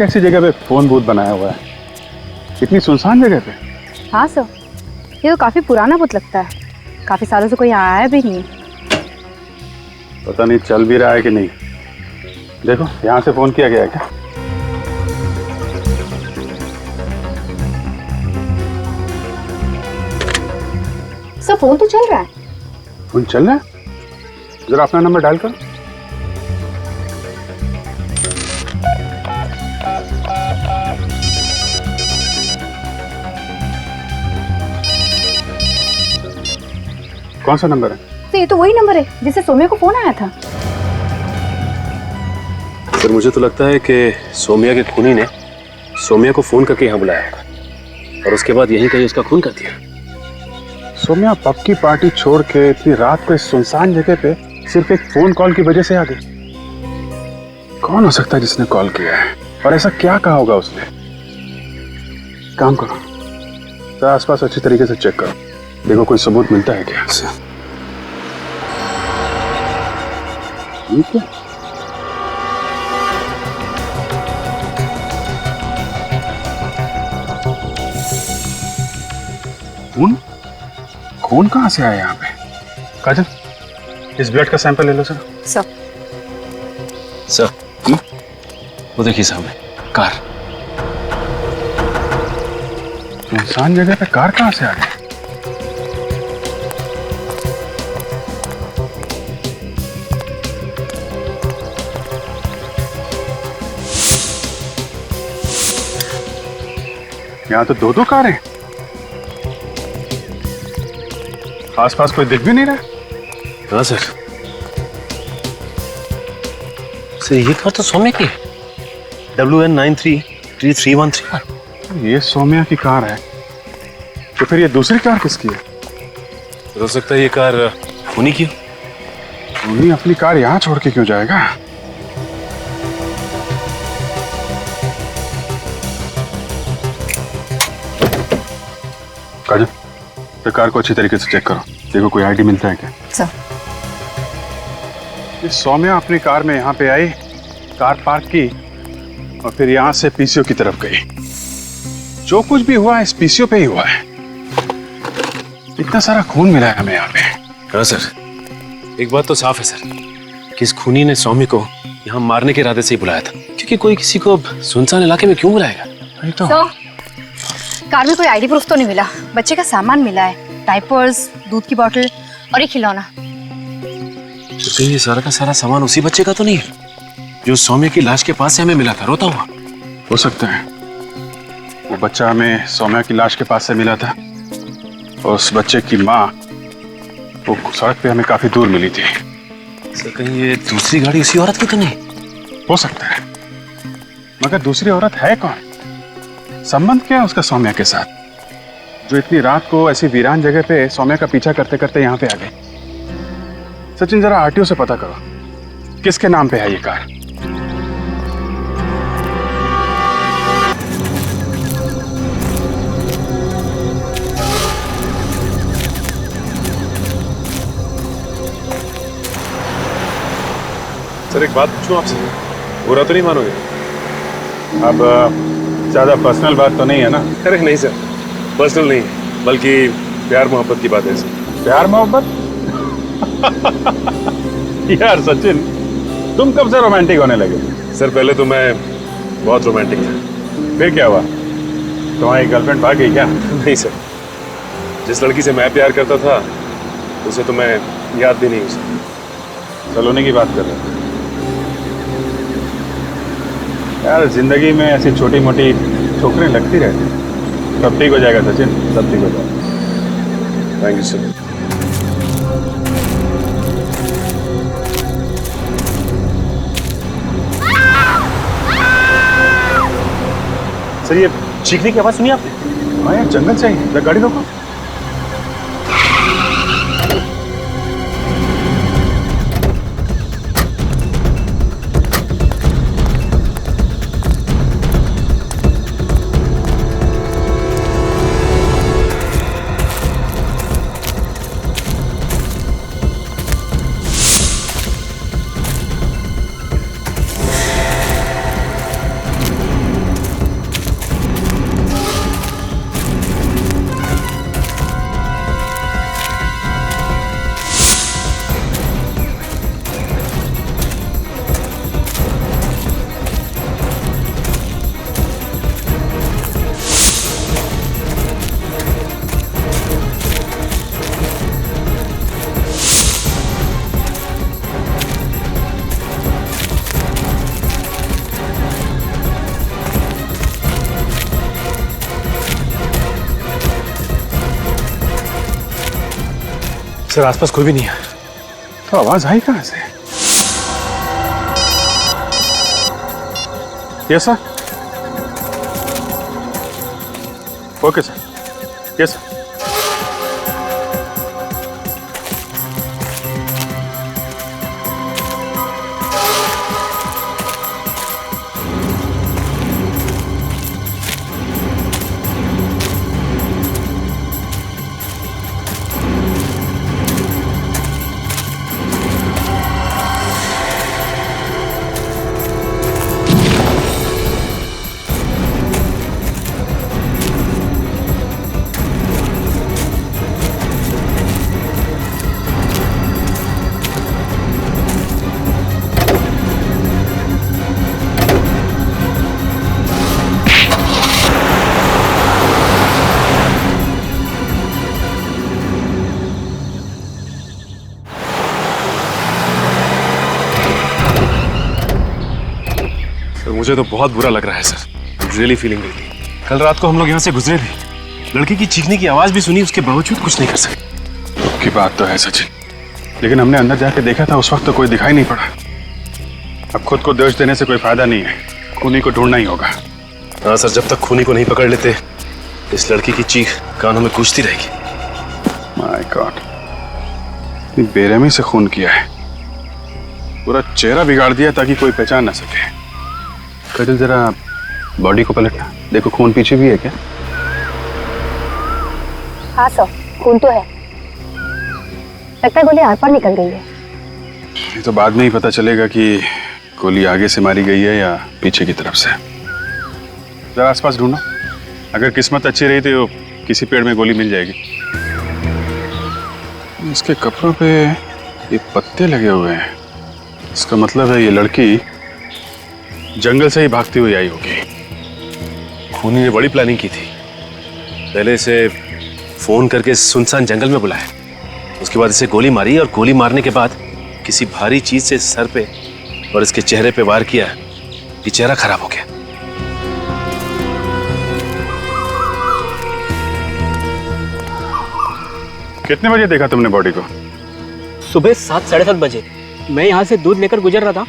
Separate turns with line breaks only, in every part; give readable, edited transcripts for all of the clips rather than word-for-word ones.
कैसी जगह पे फोन बूथ बनाया हुआ है, इतनी सुनसान जगह पे?
हाँ सर, ये तो काफी पुराना बुत लगता है, काफी सालों से कोई यहाँ आया भी नहीं।
पता नहीं चल भी रहा है कि नहीं। देखो यहाँ से फोन किया गया है क्या?
सर फोन तो चल रहा है।
फोन चल रहा है? जरा अपना नंबर डायल करो। कौन सा नंबर है?
तो ये तो वही नंबर है जिससे सोम्या को फोन आया था।
सर मुझे तो लगता है कि सोम्या के खूनी ने सोम्या को फोन करके यहाँ बुलाया होगा और उसके बाद यहीं कहीं उसका खून कर दिया।
सोम्या पब की पार्टी छोड़ के इतनी रात को इस सुनसान जगह पे सिर्फ एक फोन कॉल की वजह से आ गई। कौन हो सकता है जिसने कॉल किया है और ऐसा क्या कहा होगा उसने? काम करो, तो आसपास अच्छी तरीके से चेक करो, देखो कोई सबूत मिलता है क्या? ठीक है। खून? खून कहाँ से आया यहाँ पे? काजल, इस ब्लड का सैंपल ले लो सर।
सर वो देखिए सामने कार।
सुनसान जगह पे कार कहाँ से आ गई? यहाँ तो दो कारें। आसपास कोई दिख भी नहीं रहा।
हाँ सर, ये कार तो सोम्या की है। WN933313।
ये सोम्या की कार है, तो फिर ये दूसरी कार किसकी है?
हो सकता है ये कार खूनी की हो।
उन्हीं अपनी कार यहाँ छोड़ के क्यों जाएगा? काजल, तो कार को अच्छी तरीके से चेक करो, देखो कोई आईडी मिलता है क्या?
सर
ये सोम्या अपनी कार में यहाँ पे आई, कार पार्क की और फिर यहाँ से पीसीओ की तरफ गई। जो कुछ भी हुआ है इस पीसीओ पे ही हुआ है। इतना सारा खून मिला है हमें यहाँ पे।
हाँ सर, एक बात तो साफ है सर कि इस खूनी ने सौम्य को यहाँ मारने के इरादे से ही बुलाया था, क्योंकि कोई किसी को सुनसान इलाके में क्यों बुलाएगा?
वही तो।
कार में कोई आईडी प्रूफ तो नहीं मिला, बच्चे का सामान मिला है, डायपर्स, दूध की बोतल और एक खिलौना।
तो कहीं ये सारा का सारा सामान उसी बच्चे का तो नहीं है जो सौम्य की लाश के पास से हमें मिला था रोता हुआ?
हो सकता है वो बच्चा हमें सौम्या की लाश के पास से मिला था और उस बच्चे की माँ वो सड़क पे हमें काफी दूर मिली थी।
सर कहीं ये दूसरी गाड़ी उसी औरत की तो नहीं?
हो सकता है, मगर दूसरी औरत है कौन? संबंध क्या है उसका सौम्या के साथ, जो इतनी रात को ऐसी वीरान जगह पे सौम्या का पीछा करते करते यहाँ पे आ गई? सचिन, जरा आरटीओ से पता करो किसके नाम पे है ये कार।
सर एक बात पूछूं आपसे, बुरा तो नहीं मानोगे?
अब ज्यादा पर्सनल बात तो नहीं है ना?
अरे नहीं सर, पर्सनल नहीं, बल्कि प्यार मोहब्बत की बात है सर।
प्यार मोहब्बत? यार सचिन, तुम कब से रोमांटिक होने लगे?
सर पहले तो मैं बहुत रोमांटिक था।
फिर क्या हुआ? तुम्हारी गर्लफ्रेंड भाग गई क्या?
नहीं सर, जिस लड़की से मैं प्यार करता था उसे तो मैं याद भी नहीं उसे।
सलोनी की बात कर रहे हो? यार जिंदगी में ऐसी छोटी मोटी ठोकरें लगती रहती हैं। सब ठीक हो जाएगा सचिन, सब ठीक हो जाएगा।
Thank you sir. सर ये चीखने की आवाज सुनी आपने?
हाँ यार, जंगल से ही। गाड़ी रोको।
सर आसपास कोई भी नहीं है।
तो आवाज आई कहां से? Yes sir. Okay sir. Yes sir.
मुझे तो बहुत बुरा लग रहा है सर। Really feeling guilty. कल रात को हम लोग यहाँ से गुजरे भी, लड़की की चीखने की आवाज भी सुनी, उसके बावजूद कुछ नहीं कर सके।
की बात तो है सचिन, लेकिन हमने अंदर जाके देखा था, उस वक्त तो कोई दिखाई नहीं पड़ा। अब खुद को दोष देने से कोई फायदा नहीं है, खूनी को ढूंढना ही होगा।
हाँ सर, जब तक खूनी को नहीं पकड़ लेते इस लड़की की चीख कानों में गूंजती रहेगी।
माय गॉड, बेरहमी से खून किया है, पूरा चेहरा बिगाड़ दिया ताकि कोई पहचान ना सके। कजल जरा बॉडी को पलटना, देखो खून पीछे भी है क्या?
हाँ सर, खून तो है, लगता है गोली आर पार निकल गई है।
ये तो बाद में ही पता चलेगा कि गोली आगे से मारी गई है या पीछे की तरफ से। जरा आसपास ढूंढो, अगर किस्मत अच्छी रही तो किसी पेड़ में गोली मिल जाएगी। इसके कपड़ों पे ये पत्ते लगे हुए हैं, इसका मतलब है ये लड़की जंगल से ही भागती हुई आई होगी।
खूनी ने बड़ी प्लानिंग की थी। पहले इसे फोन करके सुनसान जंगल में बुलाया, उसके बाद इसे गोली मारी और गोली मारने के बाद किसी भारी चीज से सर पे और इसके चेहरे पे वार किया। ये चेहरा खराब हो गया।
कितने बजे देखा तुमने बॉडी को?
सुबह 7 साढ़े 7 बजे मैं यहाँ से दूध लेकर गुजर रहा था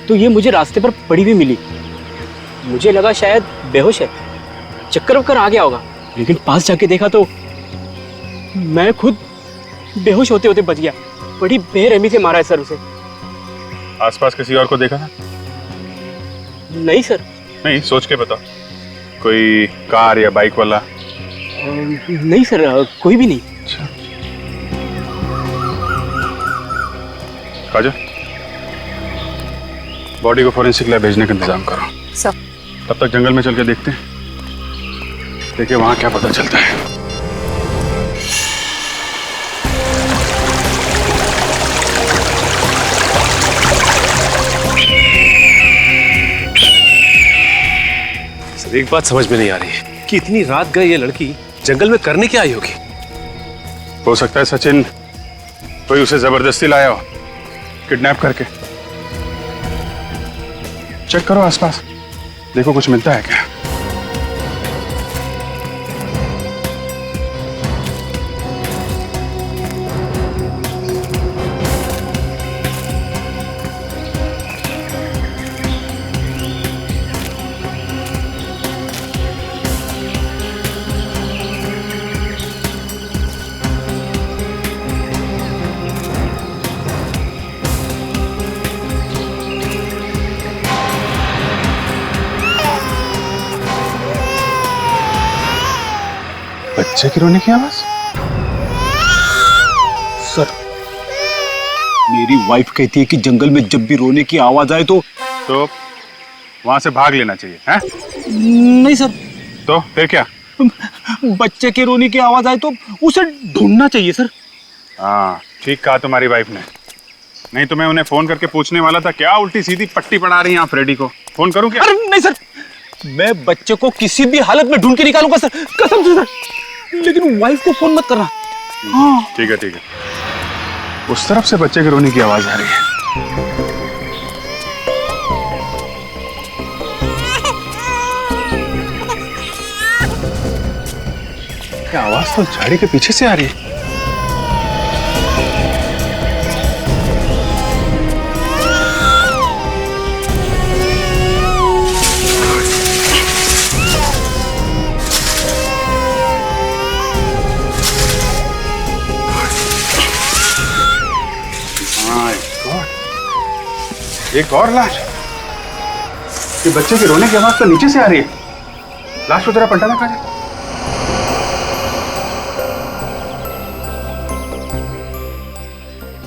तो ये मुझे रास्ते पर पड़ी हुई मिली। मुझे लगा शायद बेहोश है, चक्कर वक्कर आ गया होगा, लेकिन पास जाके देखा तो मैं खुद बेहोश होते होते बच गया। बड़ी बेरहमी से मारा है सर उसे।
आसपास किसी और को देखा था?
नहीं सर।
नहीं, सोच के बताओ, कोई कार या बाइक वाला?
नहीं सर, कोई भी नहीं।
अच्छा, काजल, बॉडी को फॉरेंसिक लैब भेजने का इंतजाम करो।
सर।
तब तक जंगल में चल के देखते हैं, देखिए वहां क्या पता चलता है।
सर एक बात समझ में नहीं आ रही है कि इतनी रात गए ये लड़की जंगल में करने क्या आई होगी।
हो सकता है सचिन कोई उसे जबरदस्ती लाया हो, किडनैप करके। चेक करो आसपास, देखो कुछ मिलता है क्या। बच्चे की रोने की आवाज?
सर, मेरी वाइफ कहती है कि जंगल में जब भी रोने की आवाज आए तो
वहां से भाग लेना चाहिए, हैं?
नहीं सर।
तो फिर क्या?
बच्चे के रोने की आवाज आए तो उसे ढूंढना चाहिए सर।
हाँ, ठीक कहा तुम्हारी वाइफ ने। नहीं तो मैं उन्हें फोन करके पूछने वाला था, क्या उल्टी सीधी पट्टी पढ़ा रही हैं आप फ्रेडी को? फोन करूं क्या?
अरे नहीं सर, मैं बच्चे को किसी भी हालत में ढूंढ के निकालूंगा सर, कसम से सर, लेकिन वाइफ को फोन मत करना। हाँ
ठीक है, ठीक है। उस तरफ से बच्चे के रोने की आवाज आ रही है। क्या आवाज तो झाड़ी के पीछे से आ रही है। एक और लाश। ये बच्चे के रोने की आवाज तो नीचे से आ रही है। लाश को जरा पलटाना कहा जाए।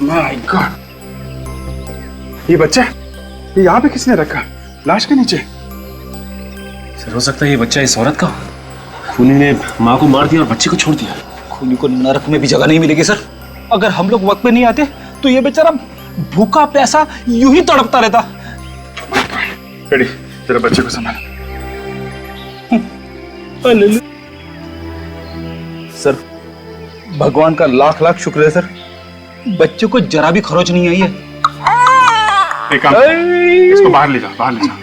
माय गॉड, ये बच्चा ये यहाँ पे किसने रखा? लाश के नीचे।
सर हो सकता है ये बच्चा इस औरत का हो। खूनी ने माँ को मार दिया और बच्चे को छोड़ दिया।
खूनी को नरक में भी जगह नहीं मिलेगी सर। अगर हम लोग वक्त पे नहीं आते तो ये बेचारा भूखा प्यासा यूं ही तड़पता रहता।
रेडी, तेरे बच्चे को संभाल।
सर भगवान का लाख लाख शुक्र है सर, बच्चे को जरा भी खरोच नहीं आई है।
एक काम करो, इसको बाहर ले जाओ, बाहर ले जाओ।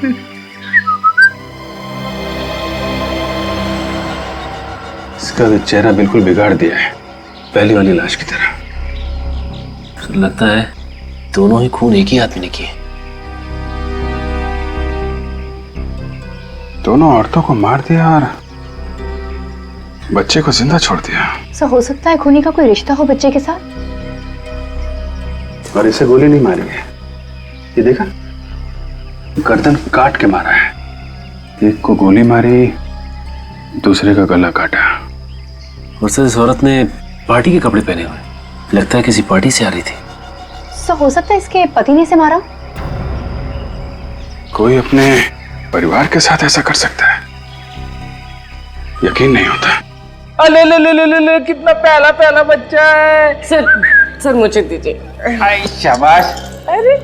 इसका तो चेहरा बिल्कुल बिगाड़ दिया है, पहली वाली लाश की तरह।
लगता है दोनों ही खून एक ही आदमी ने किए।
दोनों औरतों को मार दिया और बच्चे को जिंदा छोड़ दिया।
सर हो सकता है खूनी का कोई रिश्ता हो बच्चे के साथ।
और इसे गोली नहीं मारी है, ये देखा, गर्दन काट के मारा है। एक को गोली मारी, दूसरे का गला काटा।
और सर इस औरत ने पार्टी के कपड़े पहने हुए, लगता है किसी पार्टी से आ रही थी।
सर हो सकता है इसके पति ने इसे मारा।
कोई अपने परिवार के साथ ऐसा कर सकता है? यकीन नहीं होता।
अले ले ले ले ले ले, कितना प्याला प्याला बच्चा है।
सर मुझे दीजिए।
हाय शाबाश।
अरे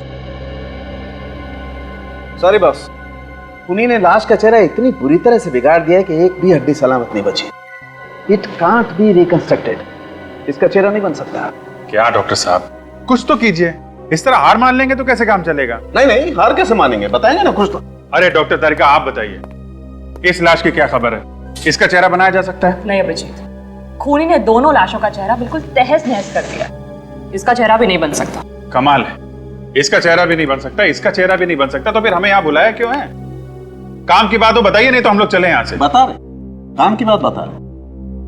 सॉरी बॉस, उन्हीं ने लाश का चेहरा इतनी बुरी तरह से बिगाड़ दिया है कि एक भी हड्डी सलामत नहीं बची। It can't be reconstructed. इसका चेहरा नहीं बन सकता।
क्या डॉक्टर साहब, कुछ तो कीजिए। इस तरह हार मान लेंगे तो कैसे काम चलेगा?
नहीं नहीं, हार कैसे मानेंगे, बताएंगे ना कुछ तो।
अरे डॉक्टर तारिका, आप बताइए, इस लाश की क्या खबर है? इसका चेहरा बनाया जा सकता है?
नहीं अभिजीत, खूनी ने दोनों लाशों का चेहरा बिल्कुल तहस नहस कर दिया। इसका चेहरा भी नहीं बन सकता।
कमाल है, इसका चेहरा भी नहीं बन सकता, इसका चेहरा भी नहीं बन सकता, तो फिर हमें यहाँ बुलाया क्यों है? काम की बात हो बताइए, नहीं तो हम लोग चले यहाँ से।
बता रहे, काम की बात बता रहे।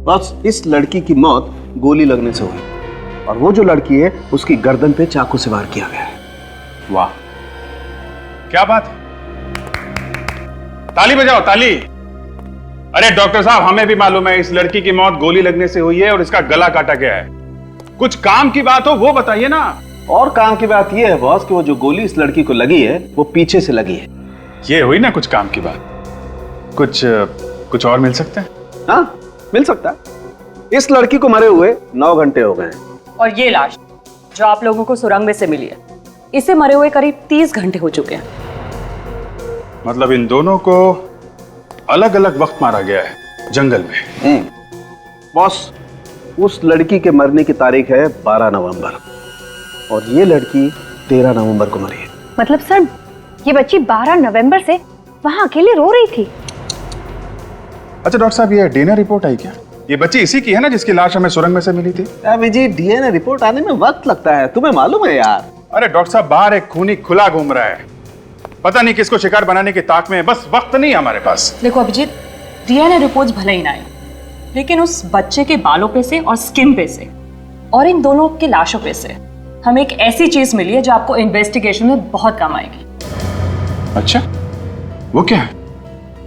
बस इस लड़की की मौत गोली लगने से हुई, और वो जो लड़की है उसकी गर्दन पे चाकू से वार किया गया है।
वाह, क्या बात है, ताली बजाओ ताली। अरे डॉक्टर साहब, हमें भी मालूम है इस लड़की की मौत गोली लगने से हुई है और इसका गला काटा गया है। कुछ काम की बात हो वो बताइए ना।
और काम की बात यह है बॉस कि वो जो गोली इस लड़की को लगी है वो पीछे से लगी है।
ये हुई ना कुछ काम की बात। कुछ और मिल सकते हैं?
हाँ मिल सकता है। इस लड़की को मरे हुए 9 घंटे हो गए हैं।
और ये लाश जो आप लोगों को सुरंग में से मिली है, इसे मरे हुए करीब 30 घंटे हो चुके हैं।
मतलब इन दोनों को अलग अलग वक्त मारा गया है जंगल में।
बॉस, उस लड़की के मरने की तारीख है 12 नवंबर और ये लड़की 13 नवंबर को मरी है।
मतलब सर ये बच्ची 12 नवंबर से वहां अकेले रो रही थी।
अच्छा डॉक्टर साहब, ये डीएनए रिपोर्ट आई क्या? ये बच्ची इसी की है ना जिसकी लाश हमें सुरंग में से मिली थी?
विजय, डीएनए रिपोर्ट आने में वक्त लगता है, तुम्हें मालूम है यार।
अरे डॉक्टर साहब, बाहर एक खूनी खुला घूम रहा है, पता नहीं किसको शिकार बनाने की ताक में है, बस वक्त नहीं है हमारे पास।
देखो अभिजीत, डीएनए रिपोर्ट्स भले ही ना आए, लेकिन उस बच्चे के बालों पे से और स्किन पे से और इन दोनों की लाशों पे से हमें एक ऐसी चीज मिली है जो आपको इन्वेस्टिगेशन में बहुत काम आएगी।
अच्छा, वो क्या है?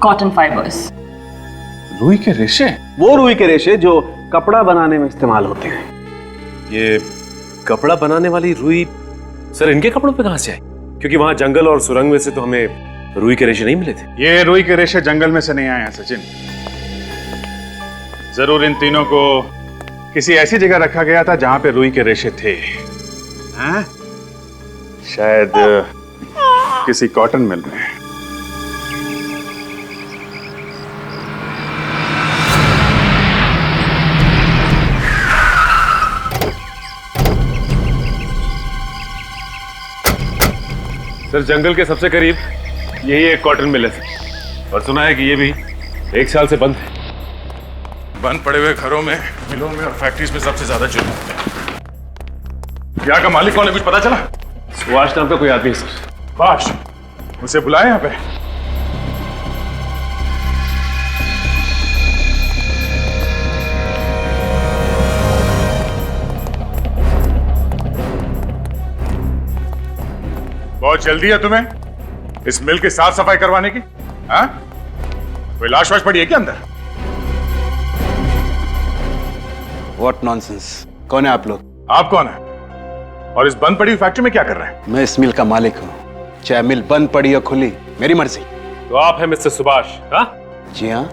Cotton fibres.
रुई के रेशे?
वो रुई के रेशे जो कपड़ा बनाने में इस्तेमाल होते हैं।
ये कपड़ा बनाने वाली रुई सर इनके कपड़ों पे कहां से आई? क्योंकि वहां जंगल और सुरंग में से तो हमें रुई के रेशे नहीं मिले थे।
ये रुई के रेशे जंगल में से नहीं आए हैं सचिन, जरूर इन तीनों को किसी ऐसी जगह रखा गया था जहां पे रुई के रेशे थे। हाँ? शायद किसी कॉटन मिल में।
सर जंगल के सबसे करीब यही एक कॉटन मिल है और सुना है कि ये भी 1 साल से बंद है।
बंद पड़े हुए घरों में, मिलों में और फैक्ट्रीज में सबसे ज्यादा जुर्म होते हैं। यहाँ का मालिक कौन है, कुछ पता चला?
सुभाष नाम का कोई आदमी है सर।
बाश, उसे बुलाए यहाँ पे। बहुत
बहुत जल्दी है तुम्हें इस मिल की साफ सफाई करवाने की? हाँ? कोई लाश वाश पड़ी है क्या अंदर?
What nonsense. कौन है आप लोग?
आप कौन है और इस बंद पड़ी हुई फैक्ट्री में क्या कर रहे हैं?
मैं इस मिल का मालिक हूँ, चाहे मिल बंद पड़ी हो खुली, मेरी मर्जी।
तो आप हैं मिस्टर सुभाष? हाँ,
जी हाँ।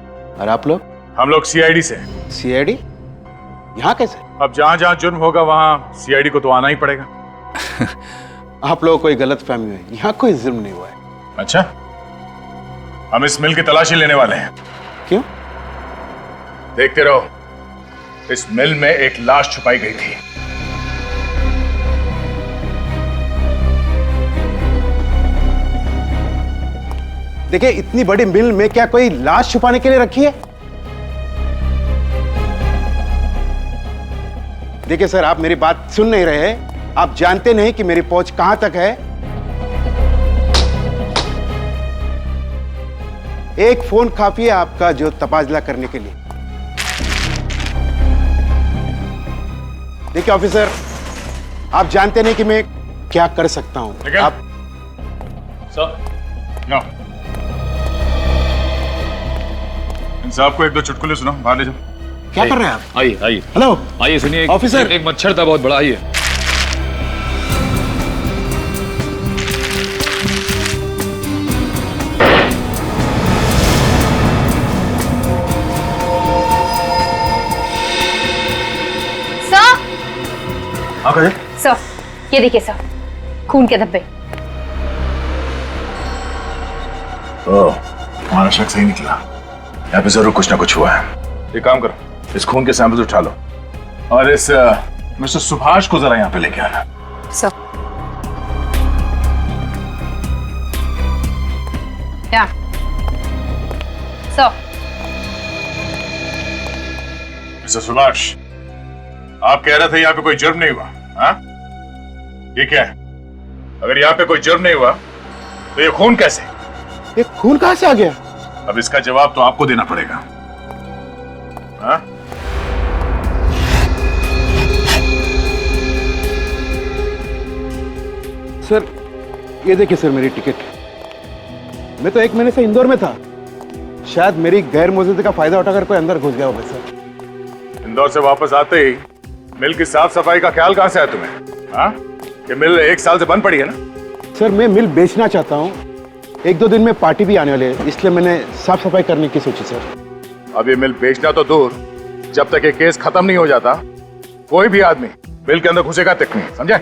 और आप लोग?
हम लोग सीआईडी से।
सीआईडी? यहाँ कैसे?
अब जहां जहां जुर्म होगा वहां सीआईडी को तो आना ही पड़ेगा।
आप लोगों को कोई गलत फहमी है, यहाँ कोई जुर्म नहीं हुआ है।
अच्छा, हम इस मिल की तलाशी लेने वाले हैं।
क्यों?
देखते रहो, इस मिल में एक लाश छुपाई गई थी।
देखिए, इतनी बड़ी मिल में क्या कोई लाश छुपाने के लिए रखी है? देखिए सर, आप मेरी बात सुन नहीं रहे। आप जानते नहीं कि मेरी पहुंच कहां तक है। एक फोन काफी है आपका जो तबादला करने के लिए। देखिए ऑफिसर, आप जानते नहीं कि मैं क्या कर सकता हूं। आप
सर, नो। इन साहब को एक दो चुटकुले सुनाओ, बाहर ले जाओ।
क्या कर रहे हैं आप?
आइए आइए
हेलो
आइए, सुनिए।
ऑफिसर।
एक मच्छर था बहुत बड़ा। आइए।
सर,
हाँ कहे?
सर, ये देखिए सर, खून के धब्बे।
ओह, हमारा शक सही निकला। यहाँ पे जरूर कुछ ना कुछ हुआ है। एक काम करो, इस खून के सैंपल्स उठा लो और इस मिस्टर सुभाष को जरा यहाँ पे लेके आना।
सर, क्या? सर,
मिस्टर सुभाष, आप कह रहे थे यहाँ पे कोई जुर्म नहीं हुआ, हाँ? ये क्या है? अगर यहाँ पे कोई जुर्म नहीं हुआ तो ये खून कैसे?
ये खून कहां से आ गया?
अब इसका जवाब तो आपको देना पड़ेगा। हाँ?
सर, ये देखिए सर, मेरी टिकट। मैं तो 1 महीने से इंदौर में था। शायद मेरी गैर मौजूदगी का फायदा उठाकर कोई अंदर घुस गया होगा सर।
इंदौर से वापस आते ही मिल की साफ सफाई का ख्याल कहां से आया तुम्हें? हाँ? ये मिल 1 साल से बंद पड़ी है ना?
सर, मैं मिल बेचना चाहता हूँ। 1-2 दिन में पार्टी भी आने वाली है, इसलिए मैंने साफ सफाई करने की सोची सर।
अब ये मिल बेचना तो दूर, जब तक ये केस खत्म नहीं हो जाता कोई भी आदमी मिल के अंदर घुसेगा तक नहीं, समझे?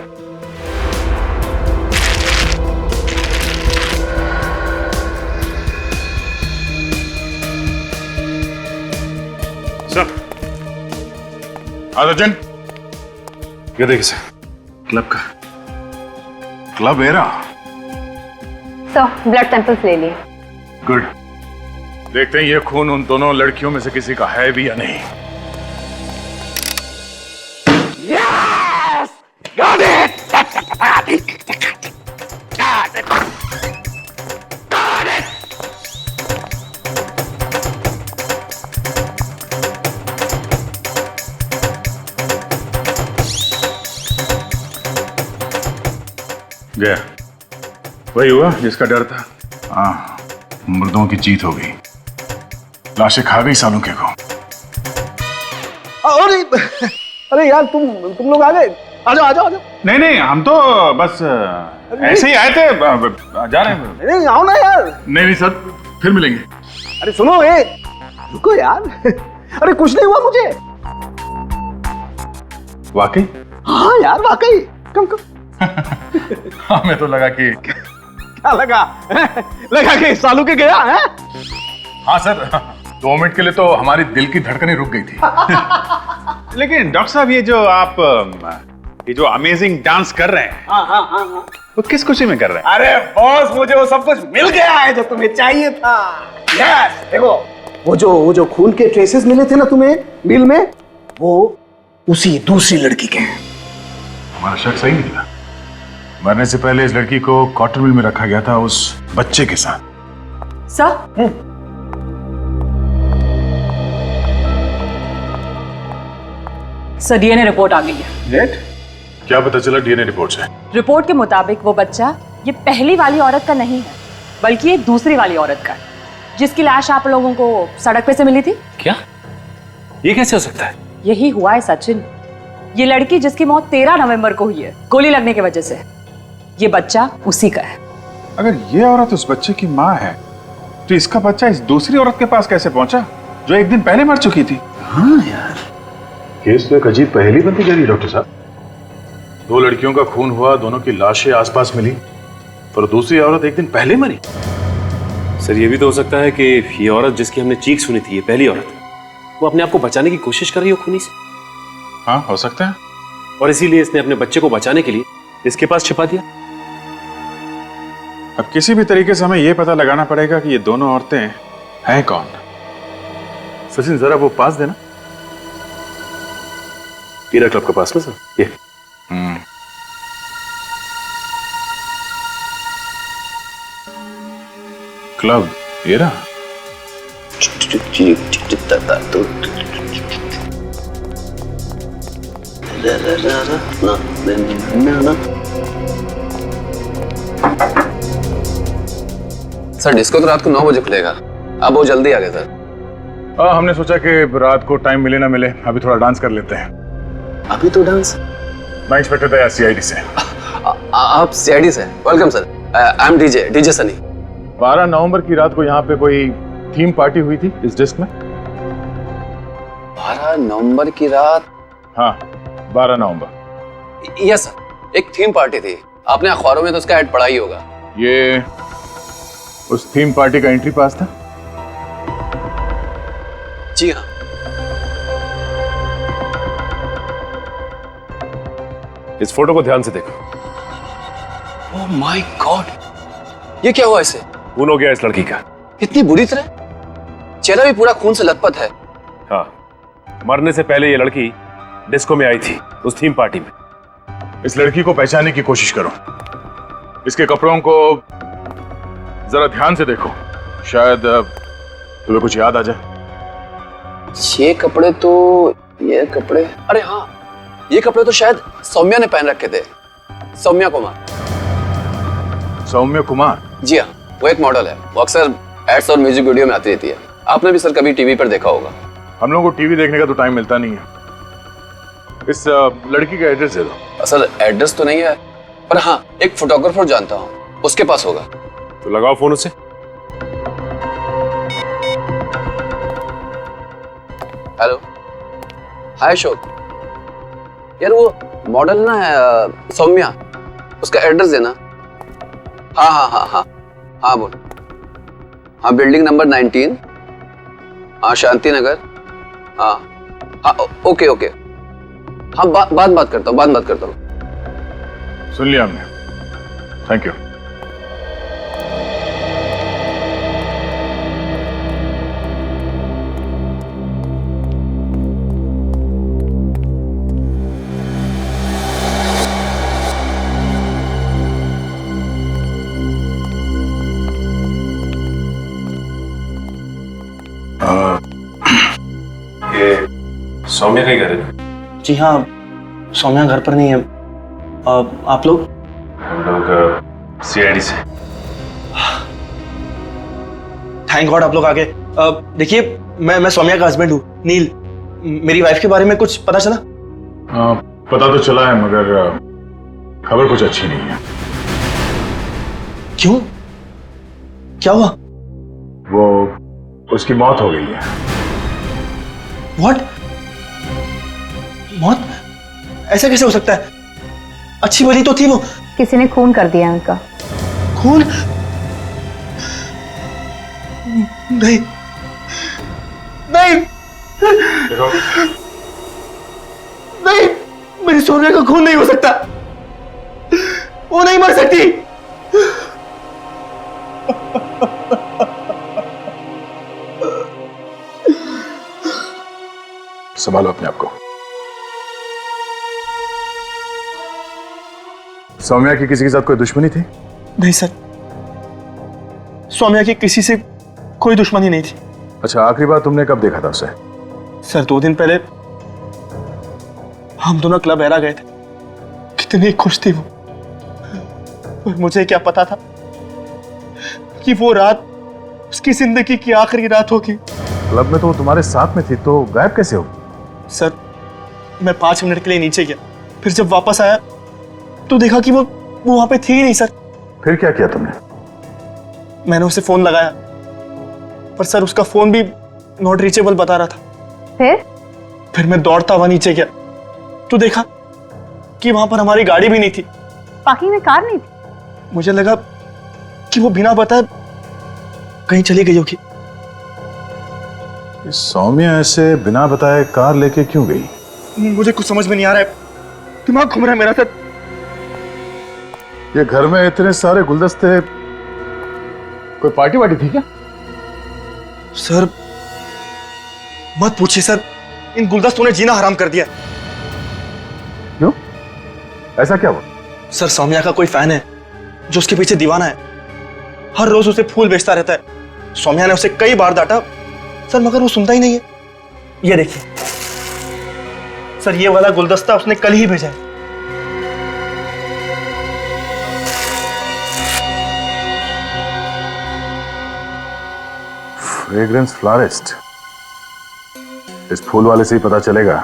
सर, अर्जुन, ये देखिए सर, क्लब का club era.
Sir, blood samples ले लिए।
गुड। देखते हैं ये खून उन दोनों लड़कियों में से किसी का है भी या नहीं। गया, वही हुआ जिसका डर था। हाँ, मुर्दों की जीत हो गई। लाशें खा गई सालों के को।
अरे यार, तुम लोग आ गए। आ जाओ आ जाओ आ जाओ।
नहीं नहीं, हम तो बस ऐसे ही आए थे, जा रहे हैं।
नहीं, आओ ना यार।
नहीं नहीं सर, फिर मिलेंगे।
अरे सुनो, रुको यार। अरे कुछ नहीं हुआ मुझे।
वाकई?
हाँ यार, वाकई। कम कम।
हमें तो लगा कि
क्या लगा? लगा कि सालू के गया है?
हाँ सर, 2 मिनट के लिए तो हमारी दिल की धड़कनें रुक गई थी। लेकिन डॉक्टर साहब, ये जो अमेजिंग डांस कर रहे हैं,
हाँ।
वो किस खुशी में कर रहे हैं?
अरे बॉस, मुझे वो सब कुछ मिल गया है जो तुम्हें चाहिए था। यस, देखो, वो जो खून के ट्रेसेस मिले थे ना तुम्हें मिल में, वो उसी दूसरी लड़की के हैं।
हमारा शक सही निकला। मरने से पहले इस लड़की को कॉटन मिल में रखा गया था उस बच्चे के साथ।
सर, सर, डीएनए रिपोर्ट आ गई है।
क्या पता चला डीएनए रिपोर्ट से?
रिपोर्ट के मुताबिक वो बच्चा ये पहली वाली औरत का नहीं है, बल्कि ये दूसरी वाली औरत का है, जिसकी लाश आप लोगों को सड़क पे से मिली थी।
क्या? ये कैसे हो सकता है?
यही हुआ है सचिन। ये लड़की जिसकी मौत 13 नवंबर को हुई है गोली लगने की वजह से, ये बच्चा उसी का है।
अगर ये औरत उस बच्चे की माँ है तो इसका बच्चा इस दूसरी औरत के पास कैसे पहुंचा जो एक दिन पहले मर चुकी थी?
हाँ यार, केस तो एक अजीब पहेली बनती जा रही डॉक्टर साहब। 2 लड़कियों का खून हुआ, दोनों की लाशें आसपास मिली, पर दूसरी औरत एक दिन पहले मरी।
सर ये भी तो हो सकता है कि ये औरत जिसकी हमने चीख सुनी थी, ये पहली औरत, वो अपने आप को बचाने की कोशिश कर रही हो खूनी से।
हाँ, हो सकता है।
और इसीलिए इसने अपने बच्चे को बचाने के लिए इसके पास छिपा दिया।
अब किसी भी तरीके से हमें यह पता लगाना पड़ेगा कि ये दोनों औरतें हैं कौन।
सचिन जरा वो पास देना।
हीरा क्लब के पास में सर, ये
क्लब हीरा।
सर डिस्को तो रात को 9 बजे खुलेगा, आप बहुत जल्दी आ गए सर।
हमने सोचा कि रात को टाइम मिले ना मिले, अभी थोड़ा डांस कर लेते हैं।
अभी तो डांस?
मैं इंस्पेक्टर था सीआईडी से।
आप सीआईडी से? Welcome sir, I am DJ Sunny.
12 नवंबर की रात को यहाँ पे कोई थीम पार्टी हुई थी इस डिस्क में।
12 नवंबर की रात?
हाँ, 12 नवंबर।
यस सर, एक थीम पार्टी थी, आपने अखबारों में तो उसका ऐड पढ़ा ही होगा।
ये उस थीम पार्टी का एंट्री पास था?
जी हाँ।
इस फोटो को ध्यान से देखो।
ओह माय गॉड, ये क्या हुआ इसे?
खून हो गया इस लड़की का।
इतनी बुरी तरह? चेहरा भी पूरा खून से लथपथ है।
हाँ, मरने से पहले ये लड़की डिस्को में आई थी, उस थीम पार्टी में।
इस लड़की को पहचानने की कोशिश करो, इसके कपड़ों को जरा ध्यान से देखो, शायद तुम्हें कुछ याद आ जाए।
ये कपड़े अरे हाँ, ये कपड़े तो शायद सौम्या ने पहन रखे थे। सौम्या कुमार।
सौम्या कुमार?
जी हाँ, वो एक मॉडल है, वो अक्सर एड्स और म्यूजिक वीडियो में आती रहती है। आपने भी सर कभी टीवी पर देखा होगा।
हम लोगों को टीवी देखने का तो टाइम मिलता नहीं है। इस लड़की का एड्रेस दे दो।
सर एड्रेस तो नहीं है, पर हाँ एक फोटोग्राफर जानता हूँ, उसके पास होगा।
तो लगाओ फोन उसे।
हेलो, हाय अशोक। यार वो मॉडल ना है सौम्या, उसका एड्रेस देना। हाँ हाँ हाँ हाँ हाँ बोल। हाँ बिल्डिंग नंबर 19, हाँ शांति नगर। हाँ हाँ ओके ओके। हाँ बात करता हूँ।
सुन लिया हमने, थैंक यू।
सौम्या का ही घर है?
जी हाँ, सौम्या घर पर नहीं है। आप लोग?
हम लोग सीआईडी से।
थैंक गॉड आप लोग आ गए। देखिए मैं सौम्या का हस्बैंड हूँ, नील। मेरी वाइफ के बारे में कुछ पता चला?
पता तो चला है, मगर खबर कुछ अच्छी नहीं है।
क्यों? क्या हुआ?
वो उसकी मौत हो गई है।
व्हाट? मौत? ऐसा कैसे हो सकता है? अच्छी भली तो थी वो।
किसी ने खून कर दिया उनका।
खून? नहीं नहीं
देखो,
नहीं, मेरी सोनिया का खून नहीं हो सकता, वो नहीं मर सकती।
संभालो अपने आप को। सौम्या की किसी के साथ कोई दुश्मनी थी?
नहीं सर, सौम्या की किसी से कोई दुश्मनी नहीं थी।
अच्छा, आखिरी बार तुमने कब देखा था उसे?
सर 2 दिन पहले हम दोनों क्लब एरा गए थे। कितनी खुश थी वो। और मुझे क्या पता था कि वो रात उसकी जिंदगी की आखिरी रात होगी।
क्लब में तो वो तुम्हारे साथ में थी, तो गायब कैसे हो?
सर, मैं 5 मिनट के लिए नीचे गया, फिर जब वापस आया तो देखा कि वो वहां पे थी ही नहीं। सर,
फिर क्या किया तुमने?
मैंने उसे फोन लगाया, पर सर उसका फोन भी नॉट रीचेबल बता रहा था। फिर मैं दौड़ता हुआ नीचे गया तो देखा कि वहां पर हमारी गाड़ी भी नहीं थी,
पार्किंग में कार नहीं थी।
मुझे लगा कि वो बिना बताए कहीं चली गई होगी।
सौम्या ऐसे बिना बताए कार लेके क्यों गई?
मुझे कुछ समझ में नहीं आ रहा है, दिमाग घूम रहा है मेरा। सर,
ये घर में इतने सारे गुलदस्ते, कोई पार्टी वार्टी थी क्या?
सर मत पूछिए सर, इन गुलदस्तों ने जीना हराम कर दिया।
क्यों? ऐसा क्या हुआ?
सर, सौम्या का कोई फैन है जो उसके पीछे दीवाना है, हर रोज उसे फूल बेचता रहता है। सौम्या ने उसे कई बार डांटा सर, मगर वो सुनता ही नहीं है। ये देखिए सर, ये वाला गुलदस्ता उसने कल ही भेजा है।
Fragrance florist. इस फूल वाले से ही पता चलेगा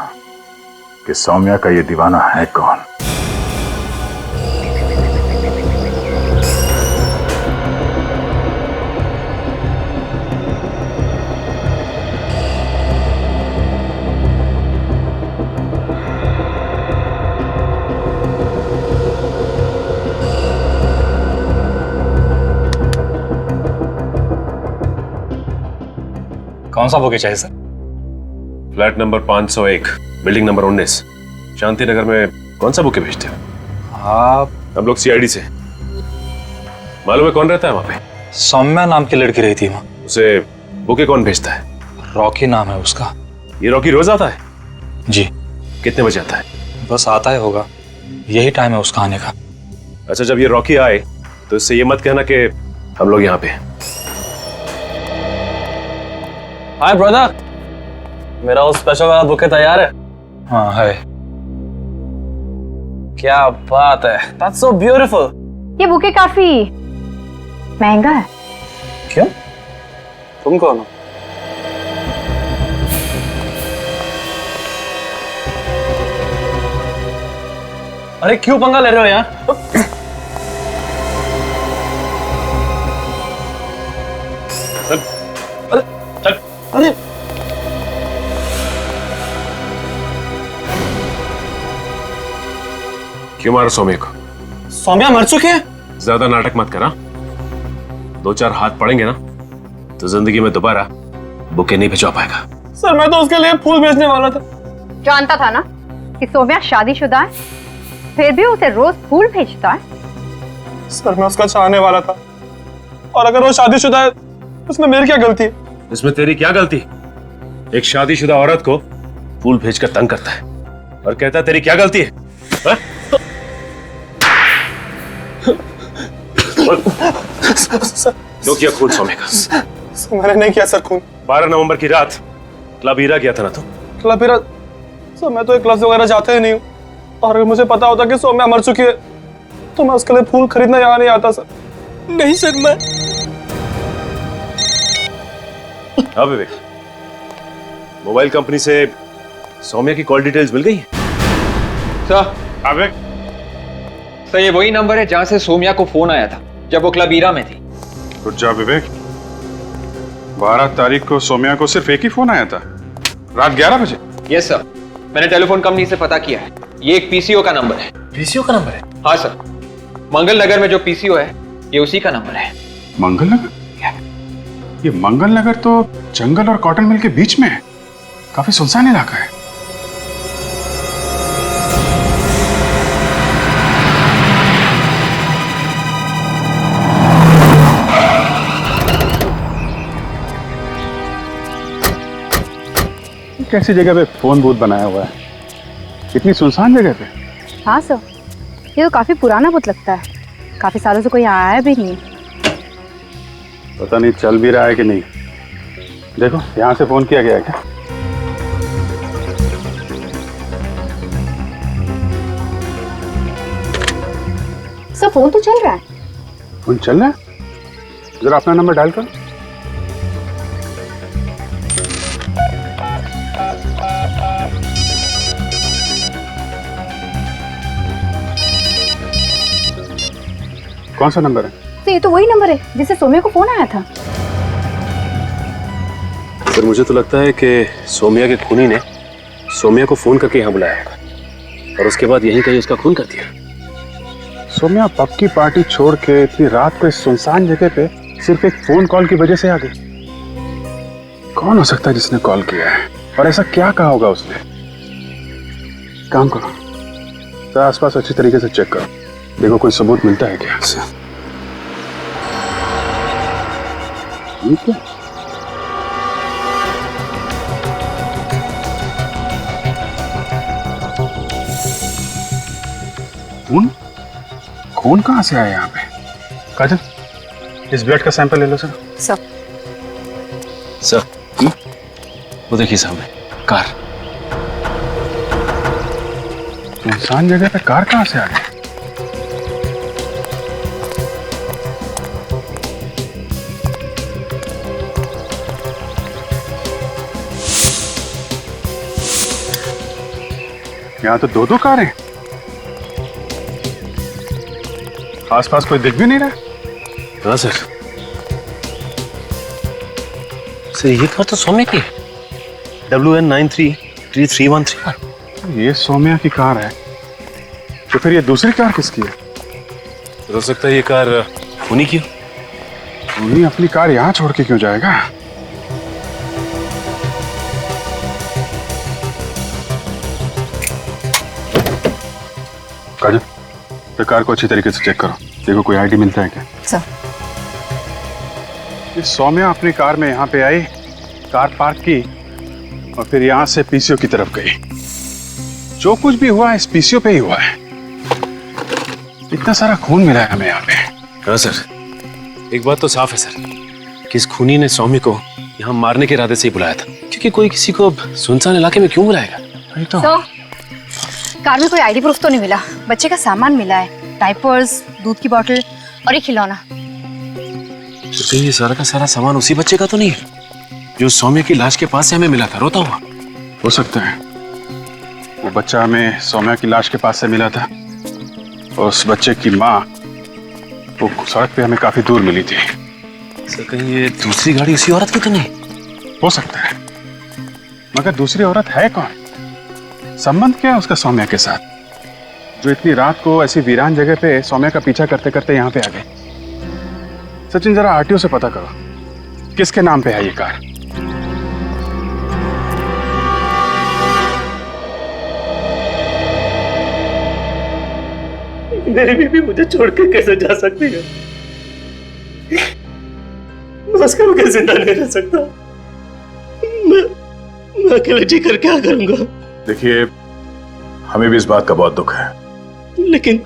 कि सौम्या का ये दीवाना है कौन।
कौन सा बुके चाहिए sir?
Flat number 501, building number 19, Shanti Nagar में कौन सा बुके भेजते हो?
आप?
हम लोग सीआईडी से। मालूम है कौन रहता है वहां पे?
सौम्या नाम की लड़की रही थी वहाँ।
उसे बुके कौन भेजता है?
रॉकी नाम है उसका।
ये रॉकी रोज आता है?
जी।
कितने बजे आता है?
बस आता है होगा, यही टाइम है उसका आने का।
अच्छा, जब ये रॉकी आए तो इससे ये मत कहना कि हम लोग यहाँ पे हैं।
हाय ब्रदर, मेरा उस स्पेशल वाला बुके तैयार है? हाँ है। क्या बात है, That's so beautiful।
ये बुके काफी महंगा है।
क्यों? तुम कौन हो? अरे क्यों पंगा ले रहे हो यार?
अरे
क्यों मारा सौम्या को?
सौम्या मर चुके हैं।
ज्यादा नाटक मत करा, 2-4 हाथ पड़ेंगे ना तो जिंदगी में दोबारा बुके नहीं भिजवा पाएगा।
सर, मैं तो उसके लिए फूल बेचने वाला था।
जानता था ना कि सौम्या शादीशुदा है, फिर भी उसे रोज फूल भेजता है।
सर, मैं उसका चाहने वाला था, और अगर वो शादीशुदा है उसमें मेरी क्या गलती है?
इसमें तेरी क्या गलती? एक शादीशुदा औरत को फूल भेजकर तंग करता है और कहता है तेरी क्या गलती है? हा? तो किया खून सौम्या का?
मैंने नहीं किया सर खून।
12 नवंबर की रात क्लब हीरा गया था ना तू?
क्लब हीरा? सर, मैं तो एक क्लब वगैरह जाते ही नहीं हूँ, और अगर मुझे पता होता कि सौम्या मर चुकी है तो मैं उसके लिए फूल खरीदना यहाँ नहीं आता सर। नहीं सर, मैं
हाँ विवेक, मोबाइल कंपनी से सौम्या की कॉल डिटेल्स मिल गई है?
सर,
विवेक,
सर ये वही नंबर है जहां से सौम्या को फोन आया था जब वो क्लब हीरा में थी।
रुक जा विवेक, 12 तारीख को सौम्या को सिर्फ एक ही फोन आया था, रात 11 बजे?
यस सर, मैंने टेलीफोन कंपनी से पता किया है, ये एक पीसीओ का नंबर है।
पीसीओ का नंबर है?
हाँ सर, मंगल नगर में जो पीसीओ है ये उसी का नंबर है।
मंगल नगर? ये मंगल नगर तो जंगल और कॉटन मिल के बीच में है, काफी सुनसान इलाका है। कैसी जगह पे फोन बूथ बनाया हुआ है, इतनी सुनसान जगह पे?
हाँ सर, ये तो काफी पुराना बुत लगता है, काफी सालों से कोई आया भी नहीं।
पता नहीं चल भी रहा है कि नहीं। देखो, यहाँ से फोन किया गया है क्या?
सर,
सर फोन तो चल रहा है।
फोन चल रहा है? जरा अपना नंबर डायल करो। कौन सा नंबर है?
तो ये तो वही नंबर है जिससे सौम्या को फोन आया था।
सर मुझे तो लगता है कि सौम्या के खूनी ने सौम्या को फोन करके यहाँ बुलाया होगा और उसके बाद यहीं कहीं उसका खून कर दिया।
सौम्या पब की पार्टी छोड़ के इतनी रात को इस सुनसान जगह पे सिर्फ एक फोन कॉल की वजह से आ गई। कौन हो सकता है जिसने कॉल किया है और ऐसा क्या कहा होगा उसने? काम करो, तो आसपास अच्छी तरीके से चेक करो, देखो कोई सबूत मिलता है क्या। ठीक है। खून? खून कहाँ से आया यहाँ पे? काजल, इस ब्लड का सैंपल ले लो सर।
सर वो देखिए सामने कार।
सुनसान जगह पे कार कहाँ से आ गई? यहाँ तो दो कार हैं। आसपास कोई दिख भी नहीं रहा।
हाँ सर ये कार तो सौम्या की है। WN933313।
ये सौम्या की कार है, तो फिर ये दूसरी कार किसकी है?
हो सकता है ये कार खूनी की हो।
खूनी अपनी कार यहाँ छोड़ के क्यों जाएगा? काजल, तो कार को अच्छी तरीके से चेक करो, देखो कोई आईडी मिलता है क्या।
सर
ये सौम्या अपनी कार में यहाँ पे आई, कार पार्क की और फिर यहाँ से पीसीओ की तरफ गई। जो कुछ भी हुआ इस पीसीओ पे ही हुआ है। इतना सारा खून मिला है हमें यहाँ पे।
हाँ सर, एक बात तो साफ है सर कि इस खूनी ने सौम्या को यहाँ मारने के इरादे से ही बुलाया था, क्योंकि कोई किसी को सुनसान इलाके में क्यों बुलाएगा?
नहीं तो
कार में कोई आईडी प्रूफ तो नहीं मिला, बच्चे का सामान मिला है, डायपर्स, दूध की बोतल और एक खिलौना।
तो कहीं ये सारा का सारा सामान उसी बच्चे का तो नहीं है जो सौम्या की लाश के पास से हमें मिला था रोता हुआ?
हो सकता है वो बच्चा हमें सौम्या की लाश के पास से मिला था और उस बच्चे की माँ वो सड़क पे हमें काफी दूर मिली थी।
सर कहीं ये दूसरी गाड़ी उसी औरत की तो नहीं?
हो सकता है, मगर दूसरी औरत है कौन? संबंध क्या है उसका सौम्या के साथ, जो इतनी रात को ऐसी वीरान जगह पे सौम्या का पीछा करते करते यहाँ पे आ गए? सचिन जरा आरटीओ से पता करो किसके नाम पे है ये कार।
मेरी बीवी मुझे छोड़ के कैसे जा सकती है? मैं उसका बगैर जिंदा नहीं रह सकता। मैं अकेले जी कर क्या करूंगा?
देखिए, हमें भी इस बात का बहुत दुख है,
लेकिन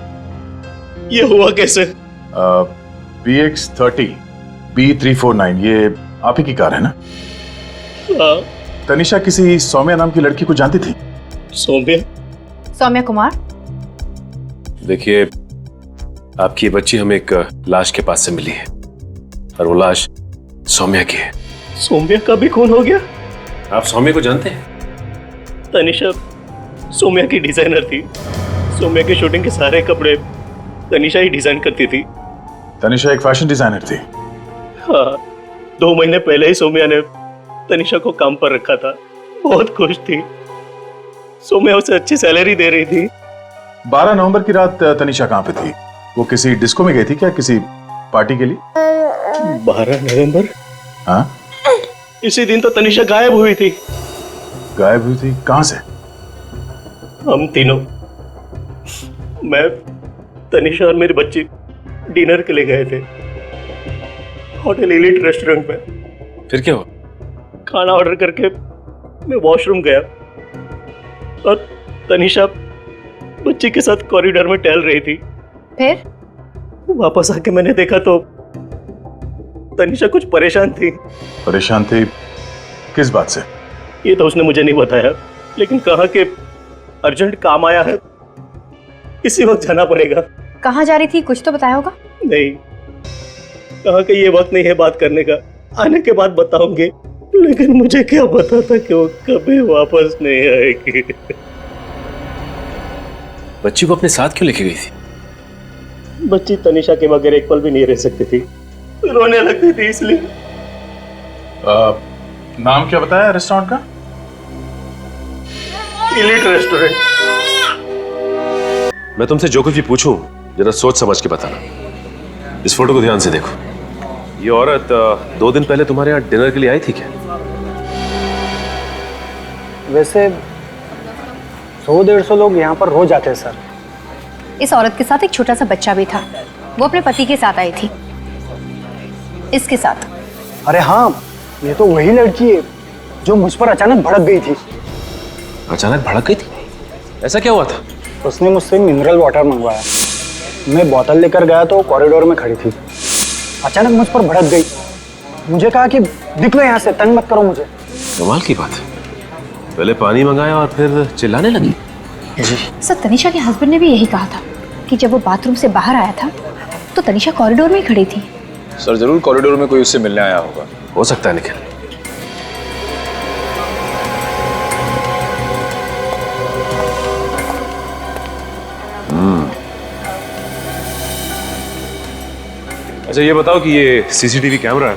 ये हुआ कैसे?
BX30 B349 ये आप ही की कार है ना?
हाँ।
तनिषा किसी सौम्या नाम की लड़की को जानती थी?
सौम्या कुमार।
देखिए, आपकी ये बच्ची हमें एक लाश के पास से मिली है और वो लाश सौम्या की है।
सौम्या का भी खून हो गया?
आप सौम्या को जानते हैं?
तनिषा सौम्या की डिजाइनर थी। सौम्या के शूटिंग के सारे कपड़े तनिषा ही डिजाइन करती थी।
तनिषा एक फैशन डिजाइनर थी?
हाँ, 2 महीने पहले ही सौम्या ने तनिषा को काम पर रखा था। बहुत खुश थी। सौम्या उसे अच्छी सैलरी दे रही थी।
12 नवंबर की रात तनिषा कहाँ पे थी? वो किसी डिस्को में गई थी क्या, किसी पार्टी के लिए?
12 नवंबर?
हाँ,
इसी दिन तो तनिषा गायब हुई थी।
गायब हुई थी? कहाँ से?
हम तीनों, मैं, तनिषा और मेरी बच्ची डिनर के लिए गए थे होटल एलिट रेस्टोरेंट में।
फिर क्या हुआ?
खाना ऑर्डर करके मैं वॉशरूम गया और तनिषा बच्ची के साथ कॉरिडोर में टहल रही थी।
फिर
वापस आके मैंने देखा तो तनिषा कुछ परेशान थी।
परेशान थी? किस बात से?
ये तो उसने मुझे नहीं बताया, लेकिन कहा कि अर्जेंट काम आया है, इसी वक्त जाना पड़ेगा।
कहाँ जा रही थी, कुछ तो बताया होगा।
नहीं, कहा कि ये वक्त नहीं है बात करने का, आने के बाद बताऊंगी। लेकिन मुझे क्या पता था कि वो कभी वापस नहीं आएगी।
बच्ची को अपने साथ क्यों लेके गई थी?
बच्ची तनिषा के बगैर एक पल भी नहीं रह सकती थी, रोने लगती थी इसलिए।
नाम क्या बताया रेस्टोरेंट का?
Elite restaurant.
मैं तुमसे जो कुछ भी पूछूं जरा सोच समझ के बताना। इस फोटो को ध्यान से देखो। ये औरत 2 दिन पहले तुम्हारे यहाँ डिनर के लिए आई थी क्या?
वैसे 100-150 लोग यहाँ पर रोज आते हैं सर।
इस औरत के साथ एक छोटा सा बच्चा भी था। वो अपने पति के साथ आई थी, इसके साथ।
अरे हाँ, ये तो वही लड़की है जो मुझ पर अचानक भड़क गई थी।
अचानक भड़क गई थी? ऐसा क्या हुआ था?
उसने मुझसे मिनरल वाटर मंगवाया। मैं बोतल लेकर गया तो कॉरिडोर में खड़ी थी। अचानक मुझ पर भड़क गई। मुझे कहा कि निकलो यहाँ से, तंग मत करो मुझे।
कमाल की बात है, पहले पानी मंगाया और फिर चिल्लाने लगी।
सर, तनिषा के हस्बैंड ने भी यही कहा था कि जब वो बाथरूम से बाहर आया था तो तनिषा कॉरिडोर में ही खड़ी थी।
सर जरूर कॉरिडोर में कोई उससे मिलने आया होगा।
हो सकता है निखिल। अच्छा ये बताओ कि ये सीसीटीवी कैमरा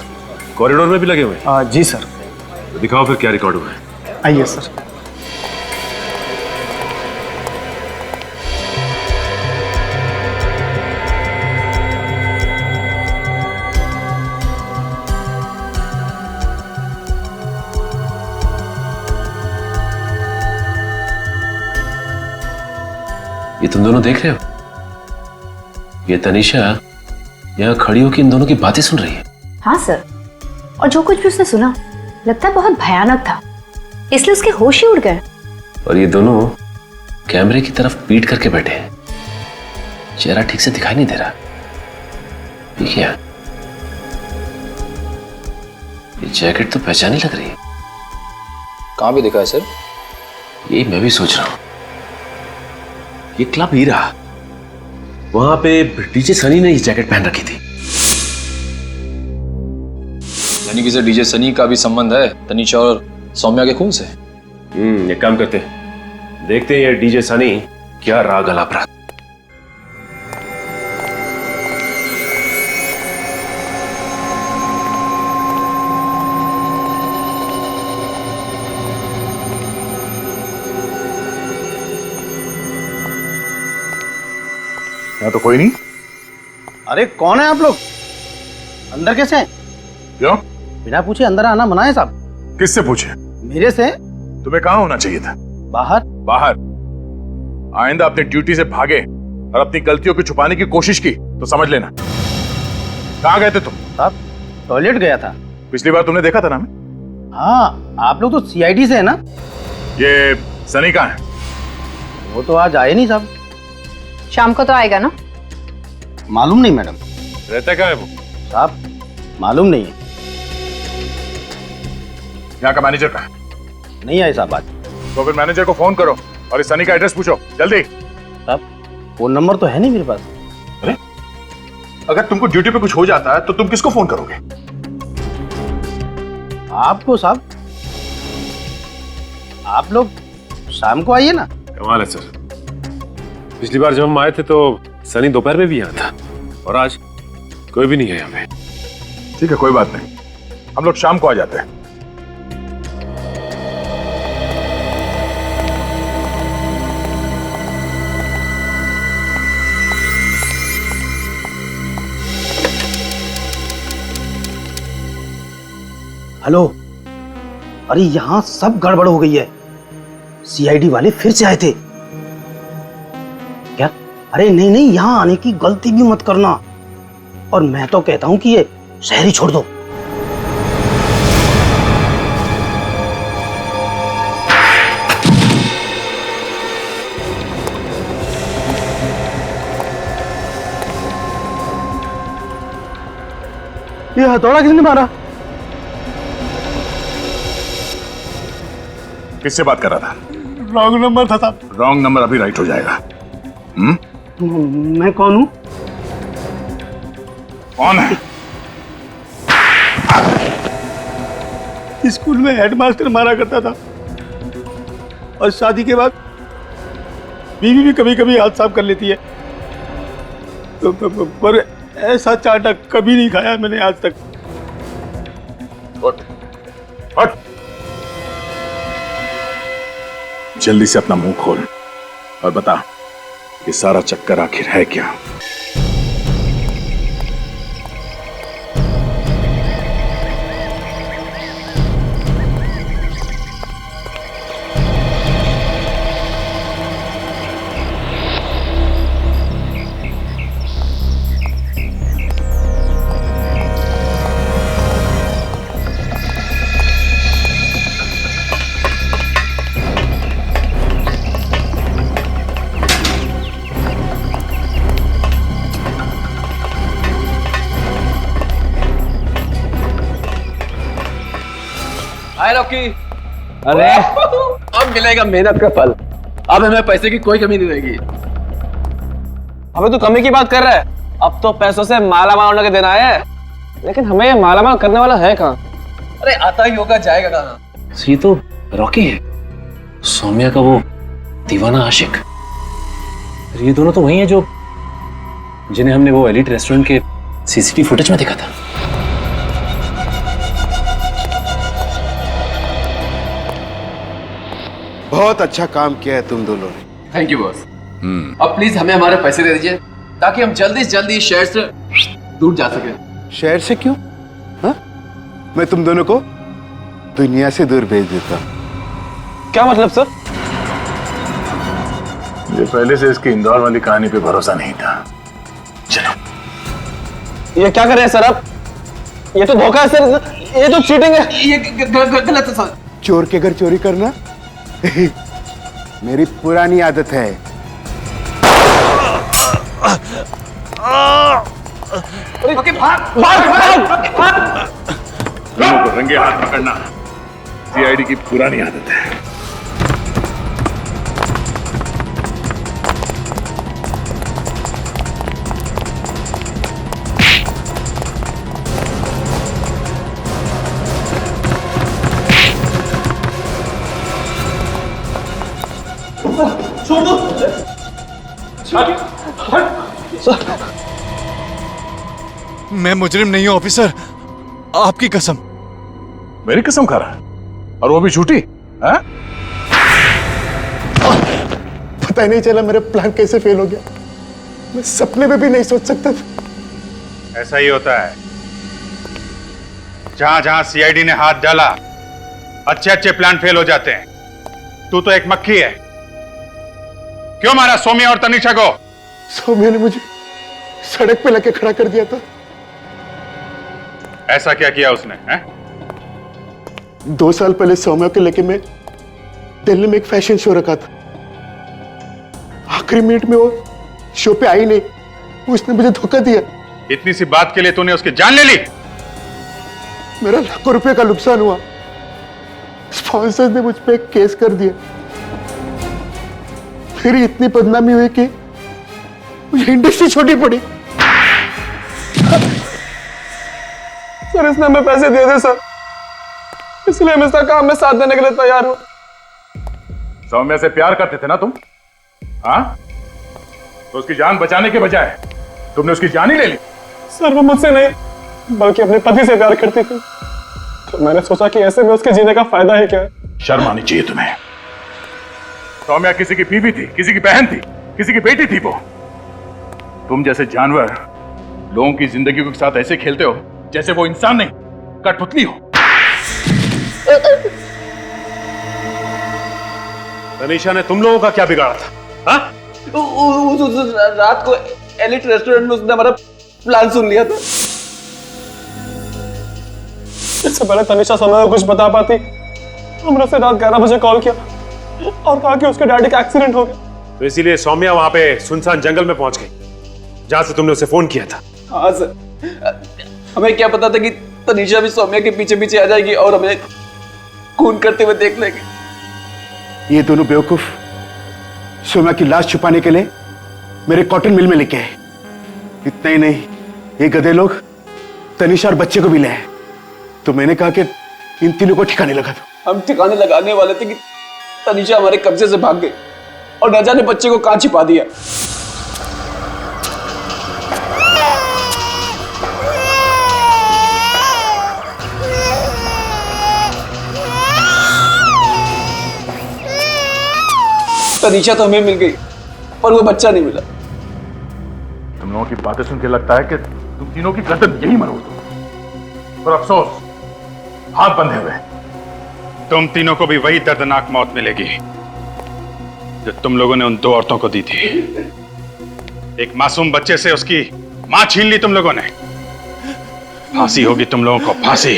कॉरिडोर में भी लगे हुए हैं?
जी सर।
तो दिखाओ फिर क्या रिकॉर्ड हुआ है।
आइए सर।
ये तुम दोनों देख रहे हो? ये तनिषा यहाँ खड़ी होकर इन दोनों की बातें सुन रही है।
हाँ सर, और जो कुछ भी उसने सुना लगता है बहुत भयानक था, इसलिए उसके होश ही उड़ गए।
और ये दोनों कैमरे की तरफ पीट करके बैठे हैं, चेहरा ठीक से दिखाई नहीं दे रहा। ठीक है, ये जैकेट तो पहचानी लग रही है।
कहाँ भी दिखा है सर?
यही मैं भी सोच रहा हूं। ये क्लब हीरा, वहां पे डीजे सनी ने ये जैकेट पहन रखी थी।
यानी कि सर डीजे सनी का भी संबंध है तनिषा और सौम्या के खून से।
एक काम करते हैं, देखते हैं ये डीजे सनी क्या राग अलाप रहा।
यहाँ तो कोई नहीं।
अरे कौन है आप लोग? अंदर कैसे हैं?
क्यों?
बिना पूछे अंदर आना मना है साहब।
किससे पूछे?
मेरे से।
तुम्हें कहाँ होना चाहिए था?
बाहर।
बाहर? आइंदा अपनी ड्यूटी से भागे और अपनी गलतियों को छुपाने की कोशिश की तो समझ लेना। कहाँ गए थे तुम?
साहब टॉयलेट गया था।
पिछली बार तुमने देखा था ना हमें?
हाँ, आप लोग तो सीआईडी से है ना?
ये सनी कहाँ है?
वो तो आज आए नहीं साहब।
शाम को तो आएगा ना?
मालूम नहीं मैडम।
रहता कहाँ है वो?
साहब मालूम नहीं है।
यहाँ का मैनेजर कहाँ है?
नहीं आए साहब आज।
तो फिर मैनेजर को फोन करो और इस सनी का एड्रेस पूछो जल्दी।
साहब फोन नंबर तो है नहीं मेरे पास।
अरे अगर तुमको ड्यूटी पे कुछ हो जाता है तो तुम किसको फोन करोगे?
आपको साहब। आप लोग शाम को आइए ना।
कमाल है सर, पिछली बार जब हम आए थे तो सनी दोपहर में भी यहाँ था और आज कोई भी नहीं है यहाँ पे।
ठीक है कोई बात नहीं, हम लोग शाम को आ जाते हैं।
हेलो, अरे यहाँ सब गड़बड़ हो गई है। सीआईडी वाले फिर से आए थे क्या? अरे नहीं नहीं, यहाँ आने की गलती भी मत करना। और मैं तो कहता हूँ कि ये शहर ही छोड़ दो। ये हथौड़ा किसने मारा?
किससे बात कर रहा था?
रॉन्ग नंबर था साहब।
रॉन्ग नंबर अभी राइट हो जाएगा।
मैं कौन हूँ?
कौन है?
स्कूल में हेडमास्टर मारा करता था और शादी के बाद बीवी भी कभी कभी हाथ साफ कर लेती है। पर ऐसा चाटा कभी नहीं खाया मैंने आज तक।
उठ, उठ। जल्दी से अपना मुंह खोल और बता ये सारा चक्कर आखिर है क्या?
हाय रॉकी। अरे अब मिलेगा मेहनत का फल। अब हमें पैसे की कोई कमी नहीं रहेगी।
हमें तो कमी की बात कर रहा है। अब तो पैसों से माला माल होने के देना है, लेकिन हमें ये माला माल करने वाला है कहाँ?
अरे आता ही होगा, जाएगा कहाँ?
ये तो रॉकी है, सौम्या का वो दीवाना आशिक। ये दोनों तो वही हैं जो जिन्हें हमने वो एलिट रेस्टोरेंट के सीसीटीवी फुटेज में देखा था।
बहुत अच्छा काम किया है तुम दोनों ने।
Thank you boss. अब प्लीज हमें हमारे पैसे दे दीजिए ताकि हम जल्दी से जल्दी शहर से दूर जा सके।
शहर से क्यों? हा? मैं तुम दोनों को दुनिया से दूर भेज देता हूं।
क्या मतलब सर?
ये पहले से इसकी इंदौर वाली कहानी पे भरोसा नहीं था। चलो।
ये क्या कर रहे हैं सर आप? ये तो धोखा है सर, ये तो चीटिंग है।
ये गलत है सर।
चोर के घर चोरी करना मेरी पुरानी आदत है।
ओके, भाग।
लोगों को रंगे हाथ पकड़ना सीआईडी की पुरानी आदत है।
मैं मुजरिम नहीं हूं ऑफिसर, आपकी कसम।
मेरी कसम खा रहा है और वो भी झूठी?
पता ही नहीं चला मेरा प्लान कैसे फेल हो गया। मैं सपने में भी नहीं सोच सकता था।
ऐसा ही होता है, जहां जहां सीआईडी ने हाथ डाला अच्छे अच्छे प्लान फेल हो जाते हैं। तू तो एक मक्खी है। क्यों मारा सौम्या और तनिषा को?
सौम्या ने मुझे सड़क पे लाके खड़ा कर दिया था।
ऐसा क्या किया उसने है?
2 साल पहले सौम्या को लेके मैं दिल्ली में एक फैशन शो रखा था। आखिरी मिनट में वो शो पे आई नहीं, उसने मुझे धोखा दिया।
इतनी सी बात के लिए तूने उसकी जान ले ली?
मेरा लाखों रुपए का नुकसान हुआ। स्पॉन्सर्स ने मुझ पे एक केस कर दिया। फिर इतनी बदनामी हुई कि मुझे इंडस्ट्री छोड़ी पड़ी।
सर इसने हमें पैसे दे दे सर, इसलिए हम इसका काम में साथ देने के लिए तैयार हूं।
सौम्या से प्यार करते थे ना तुम? हाँ? तो उसकी जान बचाने के बजाय तुमने उसकी जान ही ले ली।
सर वो मुझसे नहीं बल्कि अपने पति से प्यार करती थी, तो मैंने सोचा कि ऐसे में उसके जीने का फायदा है क्या।
शर्म आनी चाहिए तुम्हें। सौम्या किसी की बीवी थी, किसी की बहन थी, किसी की बेटी थी। वो तुम जैसे जानवर लोगों की जिंदगी के साथ ऐसे खेलते हो जैसे वो इंसान नहीं कठपुतली हो।
तनीषा ने तुम लोगों का क्या बिगाड़ा था? हाँ?
रात को एलिट रेस्टोरेंट में उसने हमारा प्लान सुन लिया था।
इससे पहले तनीषा समय को कुछ बता पाती, हमने उसे रात 11 बजे कॉल किया और कहा कि उसके डैडी का एक्सीडेंट हो गया।
तो इसीलिए सौम्या वहां पे सुनसान जंगल में पहुंच गई जहां से तुमने उसे फोन किया था।
हाँ सर, हमें क्या पता था कि तनीषा भी सौम्या के पीछे पीछे आ जाएगी और हमें खून करते हुए देख लेंगे।
ये दोनों बेवकूफ सौम्या की लाश छुपाने के लिए मेरे कॉटन मिल में लेके आए। इतना ही नहीं, ये गधे लोग तनिषा और बच्चे को भी ले आए। तो मैंने कहा कि इन तीनों को ठिकाने लगा दो।
हम ठिकाने लगाने वाले थे कि तनिषा हमारे कब्जे से भाग गई और न जाने बच्चे को कहां छिपा दिया। तनिषा तो हमें मिल गई पर वो बच्चा नहीं मिला।
तुम लोगों की बातें सुन के लगता है कि तुम तीनों की गर्दन यही मरोड़ दो। पर अफसोस, हाथ बंधे हुए।
तुम तीनों को भी वही दर्दनाक मौत मिलेगी जो तुम लोगों ने उन दो औरतों को दी थी। एक मासूम बच्चे से उसकी मां छीन ली तुम लोगों ने। फांसी होगी तुम लोगों को, फांसी।